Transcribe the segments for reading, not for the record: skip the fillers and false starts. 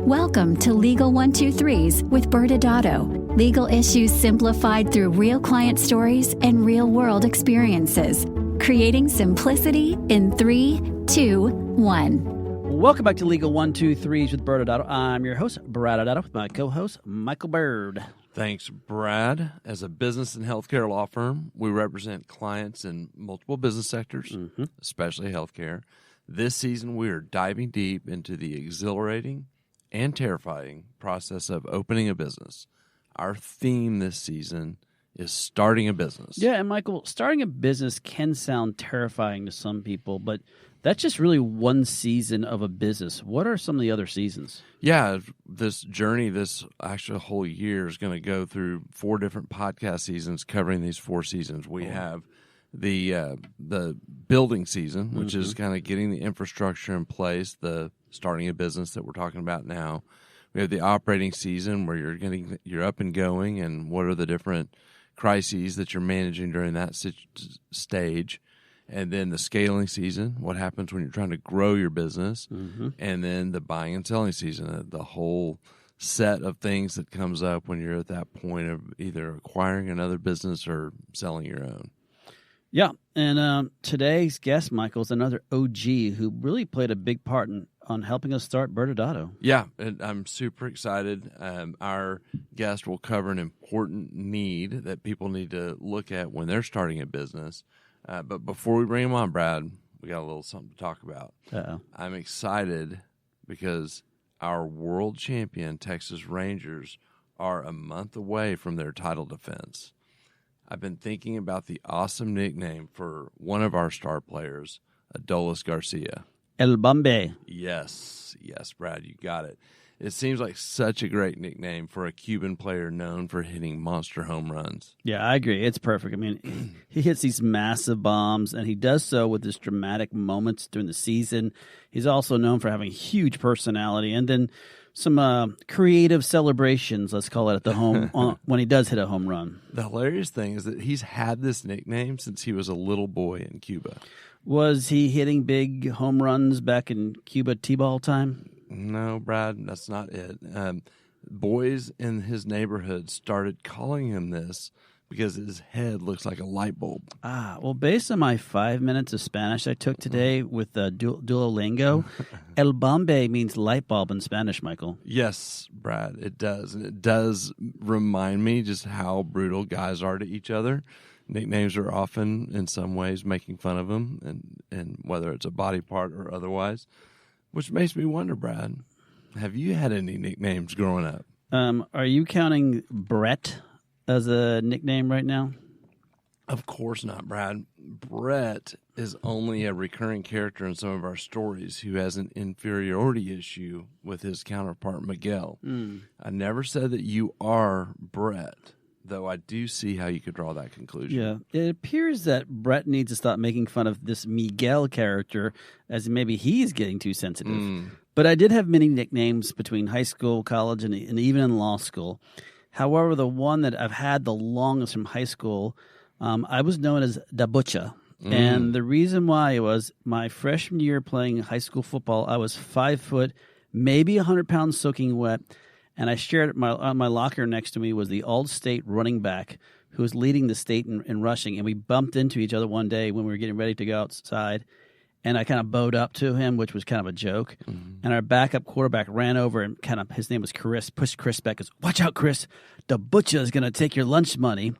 Welcome to Legal 123s with ByrdAdatto. Legal issues simplified through real client stories and real-world experiences. Creating simplicity in 3, 2, 1. Welcome back to Legal 123s with ByrdAdatto. I'm your host, ByrdAdatto, with my co-host, Michael Byrd. Thanks, Brad. As a business and healthcare law firm, we represent clients in multiple business sectors, especially healthcare. This season, we are diving deep into the exhilarating and terrifying process of opening a business. Our theme this season is starting a business. Yeah, and Michael, starting a business can sound terrifying to some people, but that's just really one season of a business. What are some of the other seasons? Yeah, this journey, this actual whole year is going to go through 4 different podcast seasons covering these 4 seasons. We have the building season, which is kind of getting the infrastructure in place, the starting a business that we're talking about now. We have the operating season where you're up and going, and what are the different crises that you're managing during that stage. And then the scaling season, what happens when you're trying to grow your business. And then the buying and selling season, the whole set of things that comes up when you're at that point of either acquiring another business or selling your own. Yeah, and today's guest, Michael, is another OG who really played a big part on helping us start ByrdAdatto. Yeah, and I'm super excited. Our guest will cover an important need that people need to look at when they're starting a business. But before we bring him on, Brad, we got a little something to talk about. I'm excited because our world champion Texas Rangers are a month away from their title defense. I've been thinking about the awesome nickname for one of our star players, Adolis Garcia. El Bombe. Yes, Brad, you got it. It seems like such a great nickname for a Cuban player known for hitting monster home runs. Yeah, I agree. It's perfect. I mean, he hits these massive bombs, and he does so with this dramatic moments during the season. He's also known for having huge personality, and then some creative celebrations, let's call it, at the home when he does hit a home run. The hilarious thing is that he's had this nickname since he was a little boy in Cuba. Was he hitting big home runs back in Cuba T-ball time? No, Brad, that's not it. Boys in his neighborhood started calling him this because his head looks like a light bulb. Well, based on my 5 minutes of Spanish I took today with Duolingo, El Bombe means light bulb in Spanish, Michael. Yes, Brad, it does. And it does remind me just how brutal guys are to each other. Nicknames are often, in some ways, making fun of them, and whether it's a body part or otherwise. Which makes me wonder, Brad, have you had any nicknames growing up? Are you counting Brett as a nickname right now? Of course not, Brad. Brett is only a recurring character in some of our stories who has an inferiority issue with his counterpart, Miguel. I never said that you are Brett, though I do see how you could draw that conclusion. Yeah, it appears that Brett needs to stop making fun of this Miguel character, as maybe he's getting too sensitive. But I did have many nicknames between high school, college, and even in law school. However, the one that I've had the longest from high school, I was known as Da Butcha. And the reason why was my freshman year playing high school football, I was 5 foot, maybe 100 pounds soaking wet. And I shared my locker next to me was the All-State running back who was leading the state in rushing. And we bumped into each other one day when we were getting ready to go outside. And I kind of bowed up to him, which was kind of a joke. And our backup quarterback ran over and his name was Chris, pushed Chris back, goes, "Watch out, Chris. The butcher is going to take your lunch money."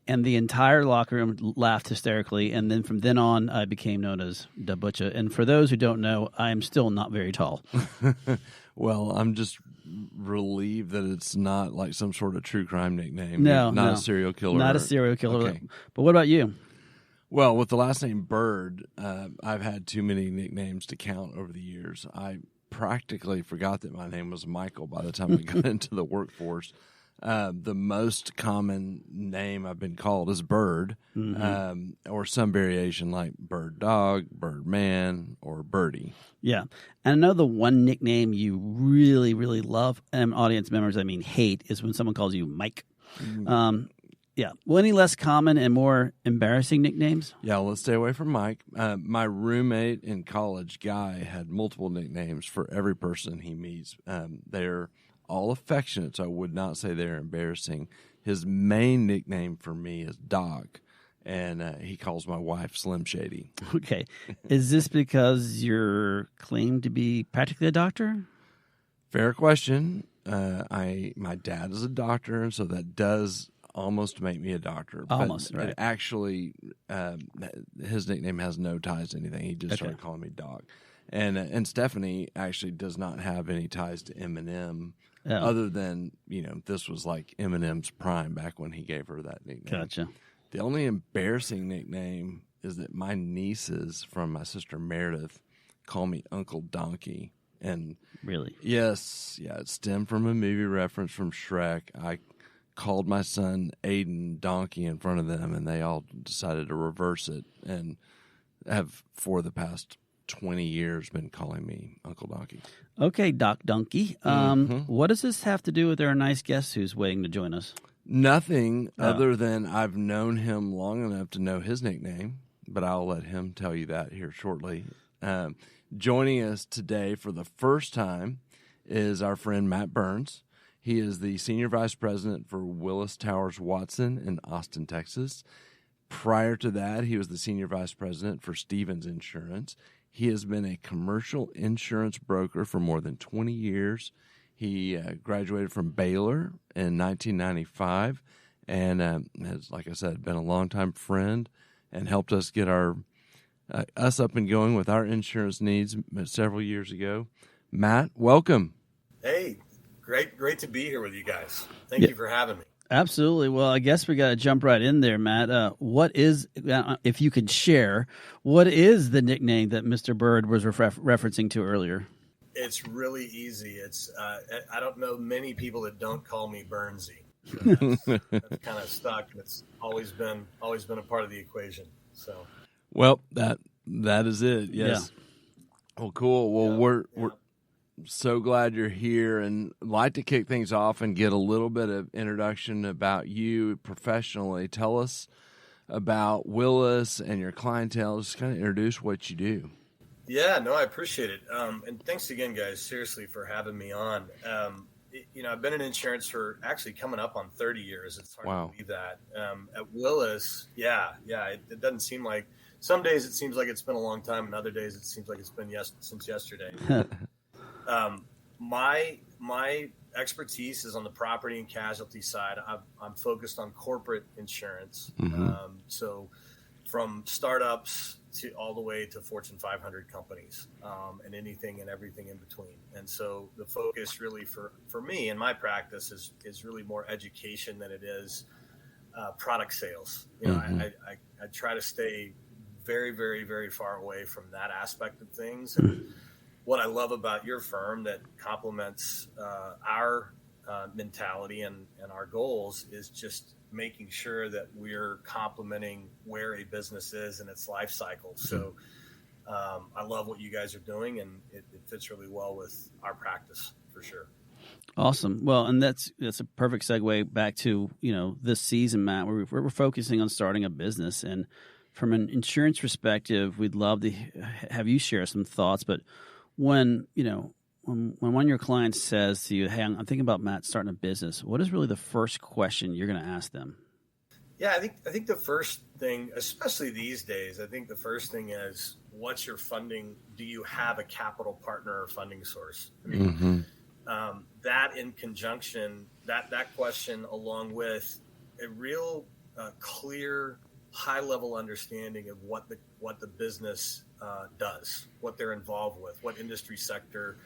And the entire locker room laughed hysterically. And then from then on, I became known as the butcher. And for those who don't know, I am still not very tall. Well, I'm just relieved that it's not like some sort of true crime nickname. No, not a serial killer. Not a serial killer. Okay. But what about you? Well, with the last name Byrd, I've had too many nicknames to count over the years. I practically forgot that my name was Michael by the time I got into the workforce. The most common name I've been called is Bird, or some variation like Bird Dog, Bird Man, or Birdie. Yeah. And I know the one nickname you really, really love, and audience members, I mean hate, is when someone calls you Mike. Yeah. Well, any less common and more embarrassing nicknames? Yeah, let's stay away from Mike. My roommate in college, Guy, had multiple nicknames for every person he meets. They're all affectionate, so I would not say they're embarrassing. His main nickname for me is Doc, and he calls my wife Slim Shady. Okay. Is this because you're claimed to be practically a doctor? Fair question. My dad is a doctor, and so that does almost make me a doctor. Almost, but right. Actually, his nickname has no ties to anything. He just started calling me Doc. And Stephanie actually does not have any ties to Eminem, other than, this was like Eminem's prime back when he gave her that nickname. Gotcha. The only embarrassing nickname is that my nieces from my sister Meredith call me Uncle Donkey. And really? Yes. Yeah, it stemmed from a movie reference from Shrek. I called my son Aiden Donkey in front of them, and they all decided to reverse it and have, for the past 20 years, been calling me Uncle Donkey. Okay, Doc Donkey. What does this have to do with our nice guest who's waiting to join us? Nothing other than I've known him long enough to know his nickname, but I'll let him tell you that here shortly. Joining us today for the first time is our friend Matt Burns. He is the Senior Vice President for Willis Towers Watson in Austin, Texas. Prior to that, he was the Senior Vice President for Stevens Insurance. He has been a commercial insurance broker for more than 20 years. He graduated from Baylor in 1995 and has, like I said, been a longtime friend and helped us get us up and going with our insurance needs several years ago. Matt, welcome. Hey, great to be here with you guys. Thank you for having me. Absolutely. Well, I guess we got to jump right in there, Matt. What is, if you could share, what is the nickname that Mr. Byrd was referencing to earlier? It's really easy. It's I don't know many people that don't call me Burnsy. That's kind of stuck. It's always been a part of the equation. So, well, that is it. Yes. Yeah. Well, cool. Well, we're so glad you're here, and like to kick things off and get a little bit of introduction about you professionally. Tell us about Willis and your clientele. Just kind of introduce what you do. Yeah, no, I appreciate it. And thanks again, guys, seriously, for having me on. I've been in insurance for actually coming up on 30 years. It's hard to believe that. At Willis, it doesn't seem like, some days it seems like it's been a long time, and other days it seems like it's been since yesterday. My expertise is on the property and casualty side. I'm focused on corporate insurance. So from startups to all the way to Fortune 500 companies, and anything and everything in between. And so the focus really for me in my practice is really more education than it is product sales. I try to stay very, very, very far away from that aspect of things. And what I love about your firm that complements our mentality and our goals is just making sure that we're complementing where a business is in its life cycle. So I love what you guys are doing, and it fits really well with our practice for sure. Awesome. Well, and that's a perfect segue back to, this season, Matt, where we're focusing on starting a business. And from an insurance perspective, we'd love to have you share some thoughts. But when one of your clients says to you, "Hey, I'm thinking about Matt starting a business," what is really the first question you're going to ask them? Yeah, I think the first thing, especially these days, I think the first thing is, what's your funding? Do you have a capital partner or funding source? I mean, that in conjunction, that question, along with a real clear, high-level understanding of what the business does, what they're involved with, what industry sector,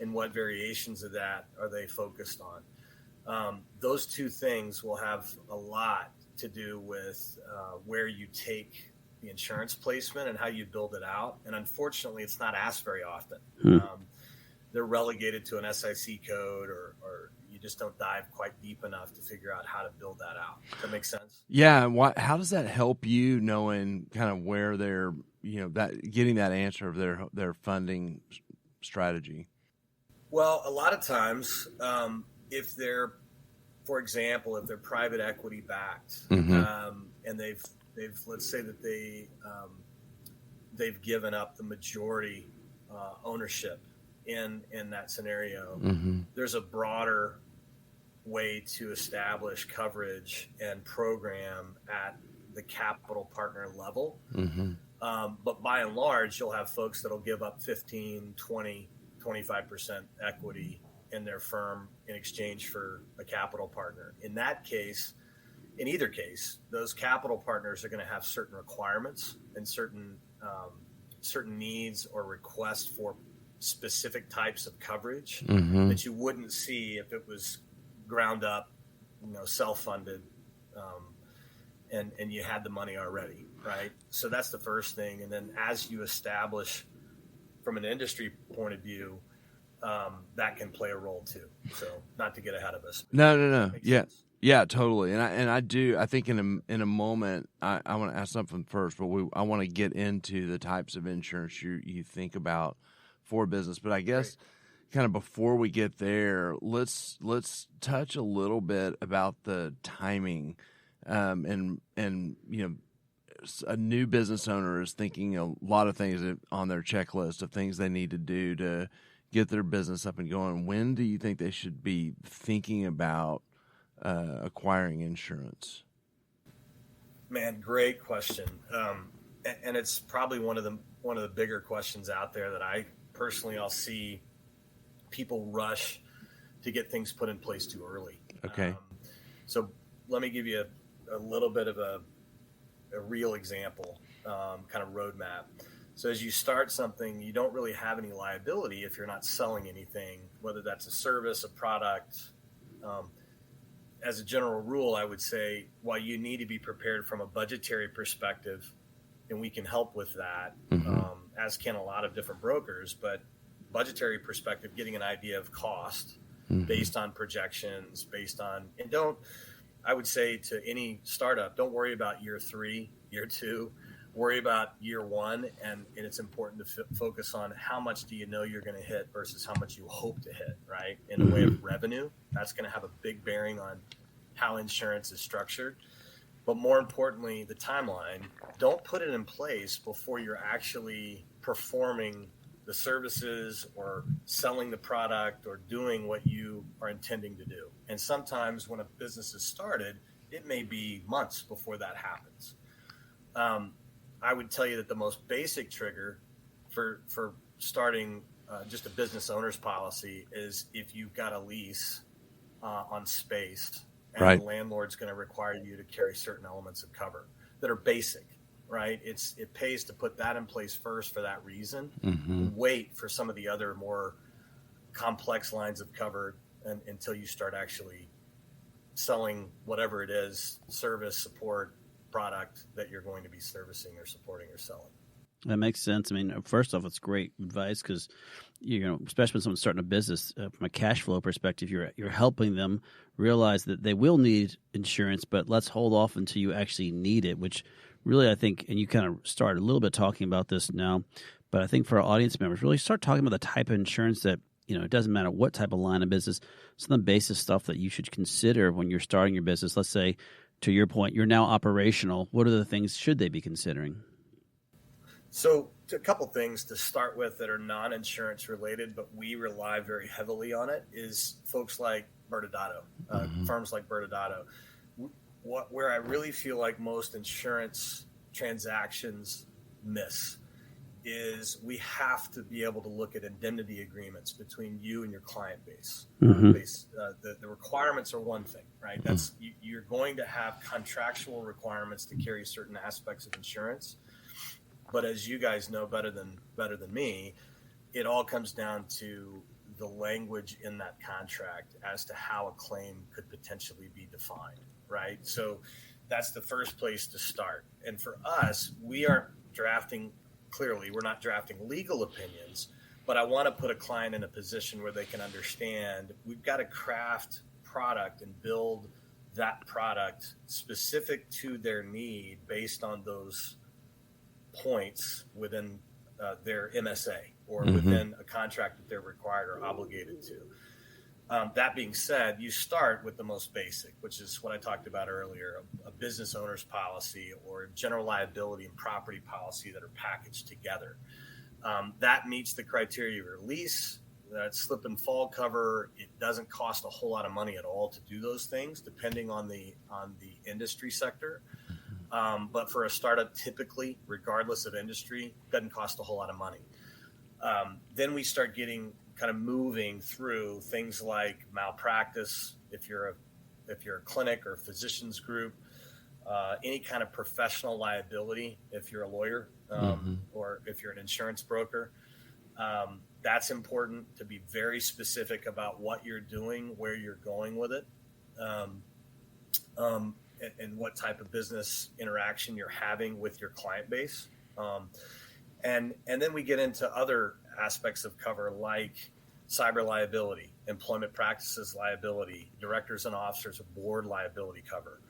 and what variations of that are they focused on. Those two things will have a lot to do with where you take the insurance placement and how you build it out. And unfortunately, it's not asked very often. They're relegated to an SIC code, or you just don't dive quite deep enough to figure out how to build that out. Does that make sense? Yeah. How does that help you knowing kind of where they're, getting that answer of their funding strategy? Well, a lot of times, if they're for example, if they're private equity backed, and they've let's say that they've given up the majority ownership in that scenario, there's a broader way to establish coverage and program at the capital partner level. But by and large, you'll have folks that'll give up 15, 20, 25% equity in their firm in exchange for a capital partner. In that case, in either case, those capital partners are going to have certain requirements and certain needs or requests for specific types of coverage that you wouldn't see if it was ground up, self-funded, and you had the money already, right? So that's the first thing. And then as you establish from an industry point of view, that can play a role too. So not to get ahead of us. No. Yeah, totally. And I think in a moment, I want to ask something first, but I want to get into the types of insurance you think about for business. But I guess kind of before we get there, let's touch a little bit about the timing. And a new business owner is thinking a lot of things on their checklist of things they need to do to get their business up and going. When do you think they should be thinking about acquiring insurance? Man, great question. And it's probably one of the bigger questions out there that I'll see people rush to get things put in place too early. Okay. So let me give you a little bit of a real example, kind of roadmap. So as you start something, you don't really have any liability if you're not selling anything, whether that's a service, a product. As a general rule, I would say, while you need to be prepared from a budgetary perspective, and we can help with that, as can a lot of different brokers, but budgetary perspective, getting an idea of cost based on projections, I would say to any startup, don't worry about year 3, year 2, worry about year 1. And it's important to focus on how much do you know you're going to hit versus how much you hope to hit, right? In a way of revenue, that's going to have a big bearing on how insurance is structured. But more importantly, the timeline, don't put it in place before you're actually performing the services or selling the product or doing what you are intending to do. And sometimes when a business is started, it may be months before that happens. I would tell you that the most basic trigger for starting just a business owner's policy is if you've got a lease on space and the landlord's going to require you to carry certain elements of cover that are basic. Right, it pays to put that in place first for that reason. Wait for some of the other more complex lines of cover until you start actually selling whatever it is, service, support, product that you're going to be servicing or supporting or selling. That makes sense. I mean, first off, it's great advice because, especially when someone's starting a business, from a cash flow perspective, you're helping them realize that they will need insurance, but let's hold off until you actually need it, which really, I think, and you kind of started a little bit talking about this now, but I think for our audience members, really start talking about the type of insurance that, it doesn't matter what type of line of business, some of the basic stuff that you should consider when you're starting your business. Let's say, to your point, you're now operational. What are the things should they be considering? So a couple things to start with that are non-insurance related, but we rely very heavily on it is folks like ByrdAdatto, firms like ByrdAdatto. Where I really feel like most insurance transactions miss is we have to be able to look at indemnity agreements between you and your client base. The requirements are one thing, right? That's you're going to have contractual requirements to carry certain aspects of insurance. But as you guys know better than me, it all comes down to the language in that contract as to how a claim could potentially be defined, right? So that's the first place to start. And for us, we're not drafting legal opinions, but I want to put a client in a position where they can understand we've got to craft product and build that product specific to their need based on those points within their MSA or within a contract that they're required or obligated to. That being said, you start with the most basic, which is what I talked about earlier, a business owner's policy or general liability and property policy that are packaged together. That meets the criteria of your lease. That slip and fall cover, it doesn't cost a whole lot of money at all to do those things, depending on the industry sector. But for a startup, typically, regardless of industry, doesn't cost a whole lot of money. Then we start getting kind of moving through things like malpractice, if you're a clinic or a physician's group, any kind of professional liability, if you're a lawyer or if you're an insurance broker. That's important to be very specific about what you're doing, where you're going with it, and what type of business interaction you're having with your client base. And then we get into other aspects of cover like cyber liability, employment practices liability, directors and officers of board liability cover,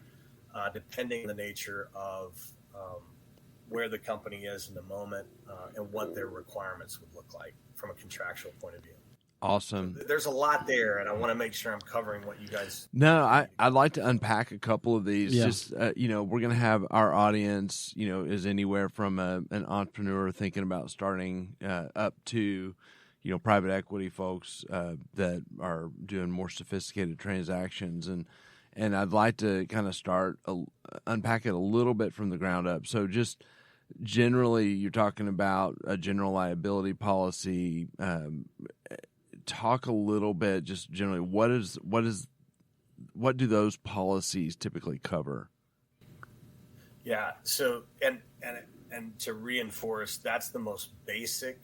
depending on the nature of where the company is in the moment and what their requirements would look like from a contractual point of view. Awesome. There's a lot there, and I want to make sure I'm covering what you guys. No, I'd like to unpack a couple of these. Yeah. Just we're going to have our audience, is anywhere from an entrepreneur thinking about starting up to, private equity folks that are doing more sophisticated transactions, and I'd like to kind of start unpack it a little bit from the ground up. So just generally, you're talking about a general liability policy. Talk a little bit, just generally, what do those policies typically cover? Yeah. So, and to reinforce, that's the most basic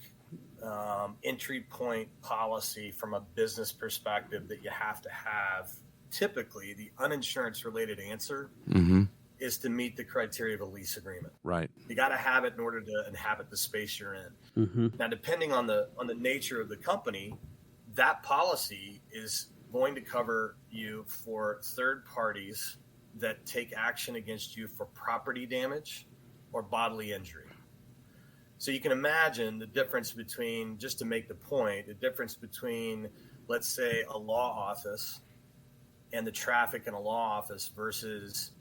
entry point policy from a business perspective that you have to have. Typically, the uninsurance related answer is to meet the criteria of a lease agreement. Right. You got to have it in order to inhabit the space you're in. Now, depending on the nature of the company, that policy is going to cover you for third parties that take action against you for property damage or bodily injury. So you can imagine the difference between, just to make the point, the difference between, let's say, a law office and the traffic in a law office versus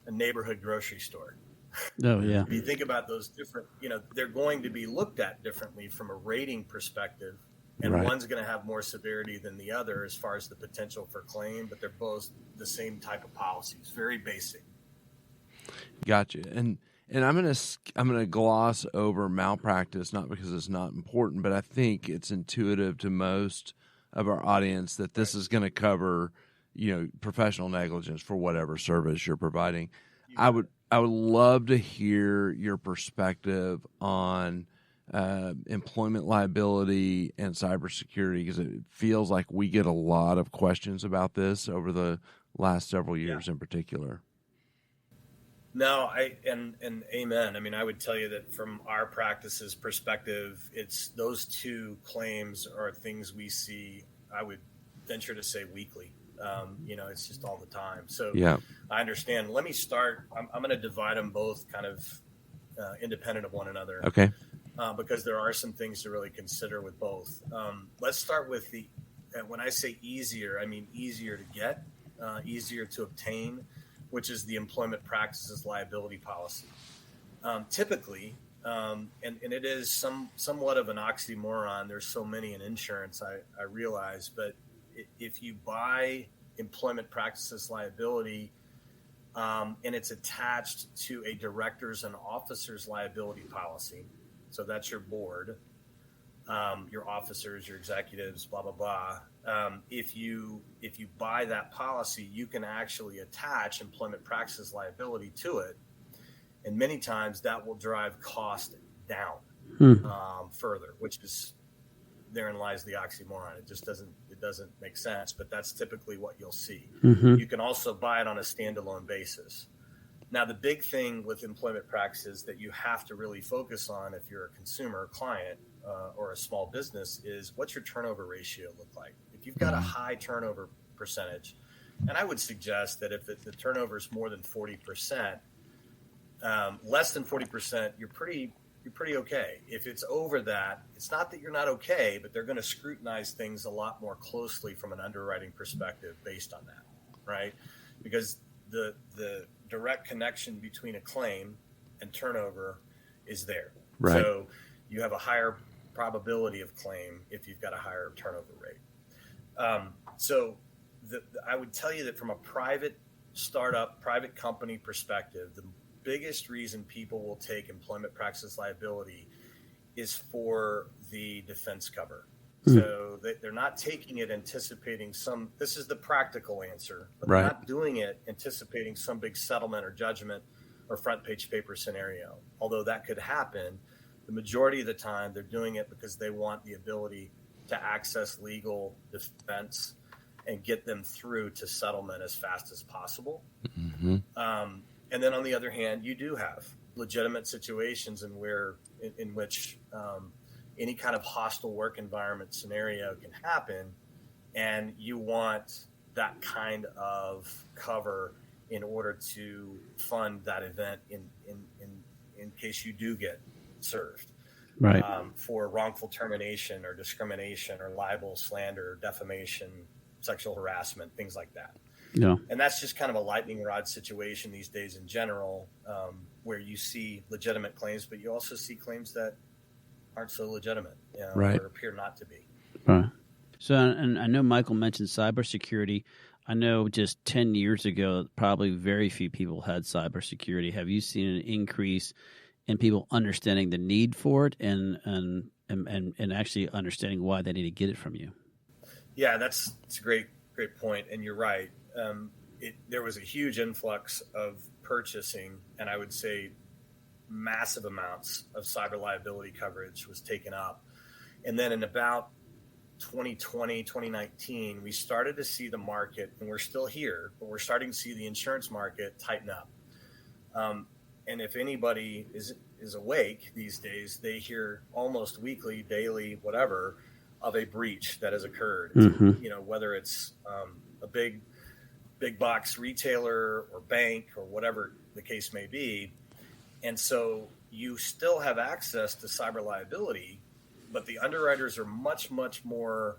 a neighborhood grocery store. Oh, yeah. If you think about those different, they're going to be looked at differently from a rating perspective. And Right. One's going to have more severity than the other as far as the potential for claim, but they're both the same type of policies, very basic. Gotcha. And I'm gonna gloss over malpractice, not because it's not important, but I think it's intuitive to most of our audience that this is going to cover, professional negligence for whatever service you're providing. I would love to hear your perspective on employment liability and cybersecurity, because it feels like we get a lot of questions about this over the last several years in particular. No, and amen. I mean, I would tell you that from our practice's perspective, it's those two claims are things we see, I would venture to say, weekly. It's just all the time. So Yeah. I understand. Let me start. I'm going to divide them both kind of independent of one another. Okay. Because there are some things to really consider with both. Let's start with when I say easier, I mean easier to get, easier to obtain, which is the employment practices liability policy. Typically, and it is somewhat of an oxymoron. There's so many in insurance, I realize, but if you buy employment practices liability and it's attached to a directors and officers liability policy, so that's your board, your officers, your executives, blah, blah, blah. If you buy that policy, you can actually attach employment practices liability to it. And many times that will drive cost down further, which is, therein lies the oxymoron. It just doesn't make sense, but that's typically what you'll see. You can also buy it on a standalone basis. Now, the big thing with employment practices that you have to really focus on if you're a consumer, client, or a small business is what's your turnover ratio look like? If you've got a high turnover percentage, and I would suggest that if the turnover is more than 40%, less than 40%, you're pretty you're pretty okay. If it's over that, it's not that you're not okay, but they're going to scrutinize things a lot more closely from an underwriting perspective based on that, right? Because the direct connection between a claim and turnover is there. Right. So you have a higher probability of claim if you've got a higher turnover rate. So I would tell you that from a private startup, private company perspective, the biggest reason people will take employment practices liability is for the defense cover. So they're not taking it anticipating this is the practical answer, but they're not doing it anticipating some big settlement or judgment or front page paper scenario. Although that could happen, the majority of the time they're doing it because they want the ability to access legal defense and get them through to settlement as fast as possible. Mm-hmm. And then on the other hand, you do have legitimate situations in which any kind of hostile work environment scenario can happen, and you want that kind of cover in order to fund that event in case you do get served. Right. For wrongful termination or discrimination or libel, slander, defamation, sexual harassment, things like that. Yeah. And that's just kind of a lightning rod situation these days in general, where you see legitimate claims, but you also see claims that aren't so legitimate, or appear not to be. Right. So, and I know Michael mentioned cybersecurity. I know just 10 years ago, probably very few people had cybersecurity. Have you seen an increase in people understanding the need for it and actually understanding why they need to get it from you? Yeah, that's a great point. And you're right. There was a huge influx of purchasing, and I would say massive amounts of cyber liability coverage was taken up. And then in about 2020, 2019, we started to see the market, and we're still here, but we're starting to see the insurance market tighten up. And if anybody is awake these days, they hear almost weekly, daily, whatever, of a breach that has occurred. Mm-hmm. Whether it's a big box retailer or bank or whatever the case may be. And so you still have access to cyber liability, but the underwriters are much, much more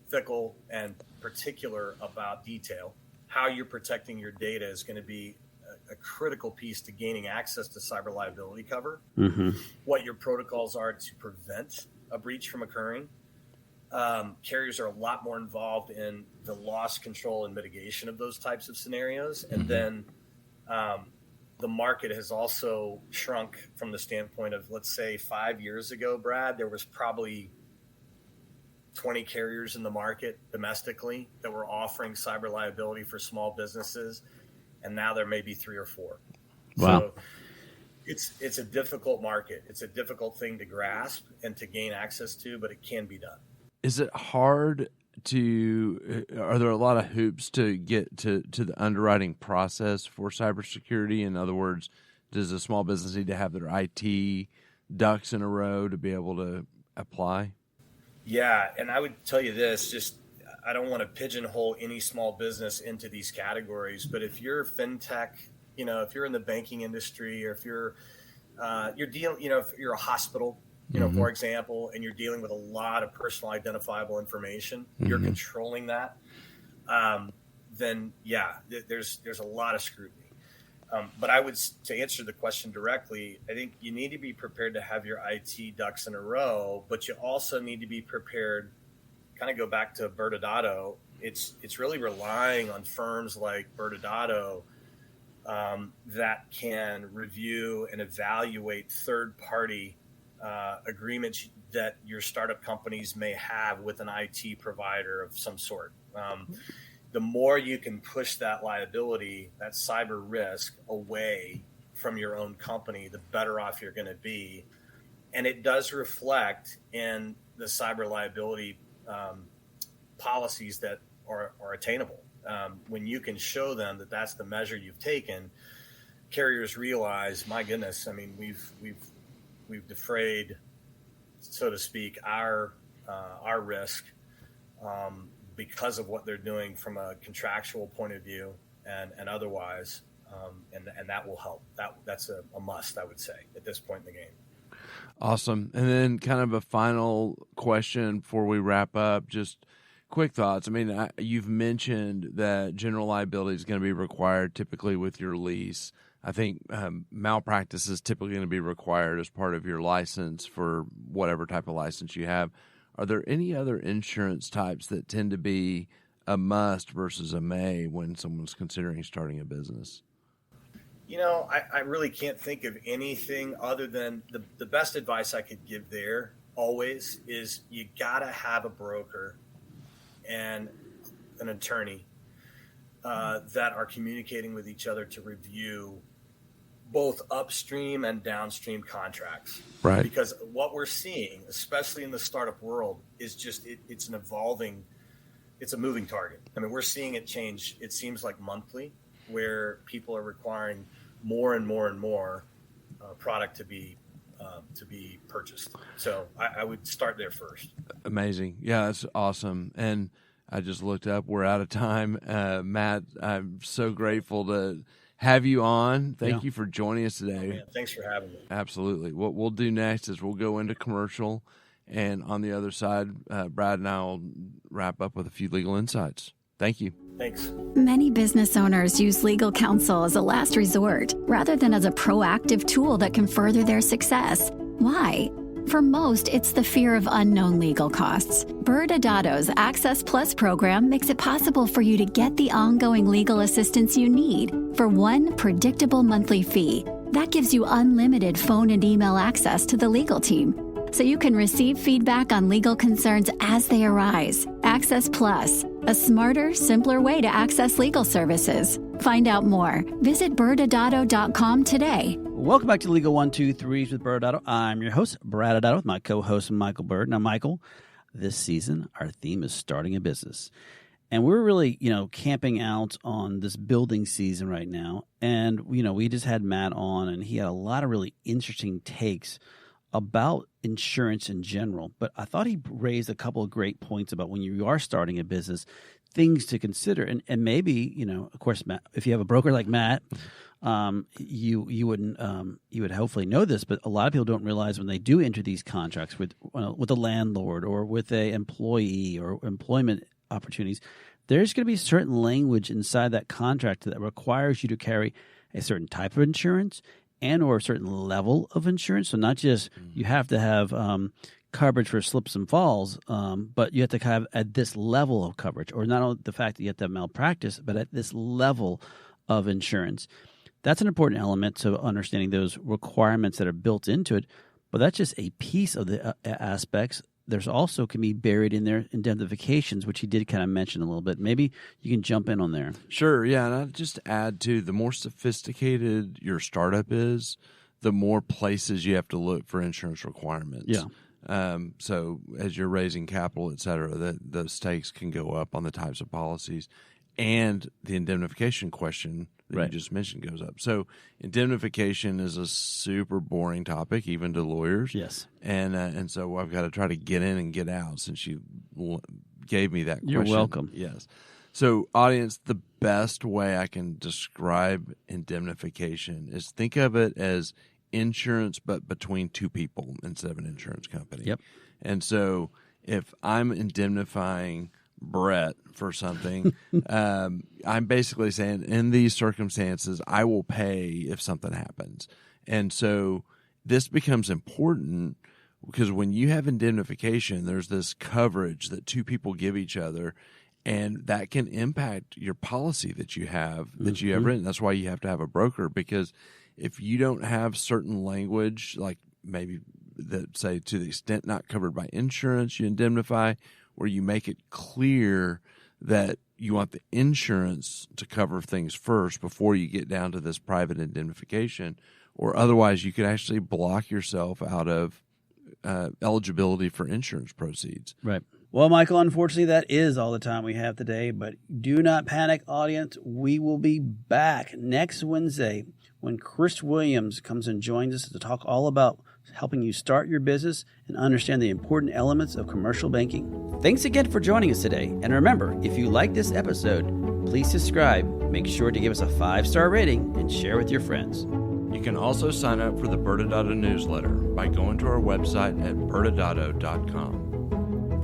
fickle and particular about detail. How you're protecting your data is going to be a critical piece to gaining access to cyber liability cover. Mm-hmm. What your protocols are to prevent a breach from occurring. Carriers are a lot more involved in the loss control and mitigation of those types of scenarios. And then the market has also shrunk from the standpoint of, let's say 5 years ago, Brad, there was probably 20 carriers in the market domestically that were offering cyber liability for small businesses. And now there may be 3 or 4. Wow. So it's a difficult market. It's a difficult thing to grasp and to gain access to, but it can be done. Is it hard are there a lot of hoops to get to the underwriting process for cybersecurity? In other words, does a small business need to have their IT ducks in a row to be able to apply? Yeah, and I would tell you this, I don't want to pigeonhole any small business into these categories, but if you're fintech, if you're in the banking industry, or if you're dealing, if you're a hospital, for example, and you're dealing with a lot of personal identifiable information, you're controlling that, then yeah, there's a lot of scrutiny. But to answer the question directly, I think you need to be prepared to have your IT ducks in a row, but you also need to be prepared, kind of go back to ByrdAdatto. It's really relying on firms like ByrdAdatto that can review and evaluate third-party agreements that your startup companies may have with an IT provider of some sort. The more you can push that liability, that cyber risk away from your own company, the better off you're going to be. And it does reflect in the cyber liability policies that are attainable. When you can show them that that's the measure you've taken, carriers realize, my goodness, I mean, we've defrayed, so to speak, our risk because of what they're doing from a contractual point of view and otherwise, and that will help. That's a must, I would say, at this point in the game. Awesome. And then kind of a final question before we wrap up, just quick thoughts. I mean, you've mentioned that general liability is going to be required typically with your lease. I think malpractice is typically going to be required as part of your license for whatever type of license you have. Are there any other insurance types that tend to be a must versus a may when someone's considering starting a business? I really can't think of anything other than the best advice I could give there always is you got to have a broker and an attorney that are communicating with each other to review both upstream and downstream contracts. Right. Because what we're seeing, especially in the startup world, is just it's an evolving, it's a moving target. I mean, we're seeing it change. It seems like monthly, where people are requiring more and more and more product to be purchased. So I would start there first. Amazing. Yeah, that's awesome. And I just looked up. We're out of time. Matt, I'm so grateful to have you on. Thank you for joining us today. Oh, man, thanks for having me. Absolutely. What we'll do next is we'll go into commercial, and on the other side, Brad and I will wrap up with a few legal insights. Thank you. Thanks. Many business owners use legal counsel as a last resort rather than as a proactive tool that can further their success. Why? For most, it's the fear of unknown legal costs. ByrdAdatto's Access Plus program makes it possible for you to get the ongoing legal assistance you need for one predictable monthly fee. That gives you unlimited phone and email access to the legal team, so you can receive feedback on legal concerns as they arise. Access Plus, a smarter, simpler way to access legal services. Find out more. Visit ByrdAdatto.com today. Welcome back to Legal 123s with ByrdAdatto. I'm your host, ByrdAdatto, with my co-host, Michael Byrd. Now, Michael, this season, our theme is starting a business. And we're really, camping out on this building season right now. And, we just had Matt on, and he had a lot of really interesting takes about insurance in general. But I thought he raised a couple of great points about when you are starting a business, things to consider. And maybe, of course, Matt, if you have a broker like Matt, you would hopefully know this, but a lot of people don't realize when they do enter these contracts with a landlord or with a employee or employment opportunities, there's going to be certain language inside that contract that requires you to carry a certain type of insurance and or a certain level of insurance. So not just you have to have coverage for slips and falls, but you have to have at this level of coverage, or not only the fact that you have to have malpractice, but at this level of insurance. That's an important element to understanding those requirements that are built into it, but that's just a piece of the aspects. There's also can be buried in there indemnifications, which he did kind of mention a little bit. Maybe you can jump in on there. Sure, yeah, and I'd just add to the more sophisticated your startup is, the more places you have to look for insurance requirements. Yeah. So as you're raising capital, et cetera, the stakes can go up on the types of policies, and the indemnification question that you just mentioned goes up. So indemnification is a super boring topic, even to lawyers. Yes. And so I've got to try to get in and get out since you gave me that question. You're welcome. Yes. So audience, the best way I can describe indemnification is think of it as insurance, but between two people instead of an insurance company. Yep. And so if I'm indemnifying Brett for something, I'm basically saying in these circumstances, I will pay if something happens. And so this becomes important because when you have indemnification, there's this coverage that two people give each other, and that can impact your policy that you have written. That's why you have to have a broker, because if you don't have certain language, like maybe that say to the extent not covered by insurance, you indemnify, where you make it clear that you want the insurance to cover things first before you get down to this private indemnification, or otherwise you could actually block yourself out of eligibility for insurance proceeds. Right. Well, Michael, unfortunately, that is all the time we have today, but do not panic, audience. We will be back next Wednesday when Chris Williams comes and joins us to talk all about helping you start your business and understand the important elements of commercial banking. Thanks again for joining us today. And remember, if you like this episode, please subscribe, make sure to give us a 5-star rating, and share with your friends. You You can also sign up for the ByrdAdatto newsletter by going to our website at ByrdAdatto.com.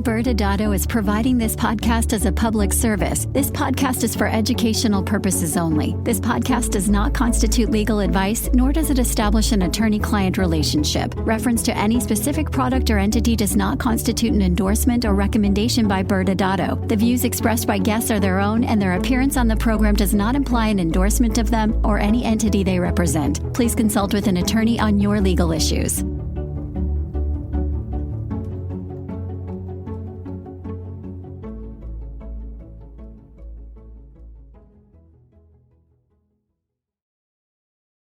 ByrdAdatto is providing this podcast as a public service. This podcast is for educational purposes only. This podcast does not constitute legal advice, nor does it establish an attorney-client relationship. Reference to any specific product or entity does not constitute an endorsement or recommendation by ByrdAdatto. The views expressed by guests are their own, and their appearance on the program does not imply an endorsement of them or any entity they represent. Please consult with an attorney on your legal issues.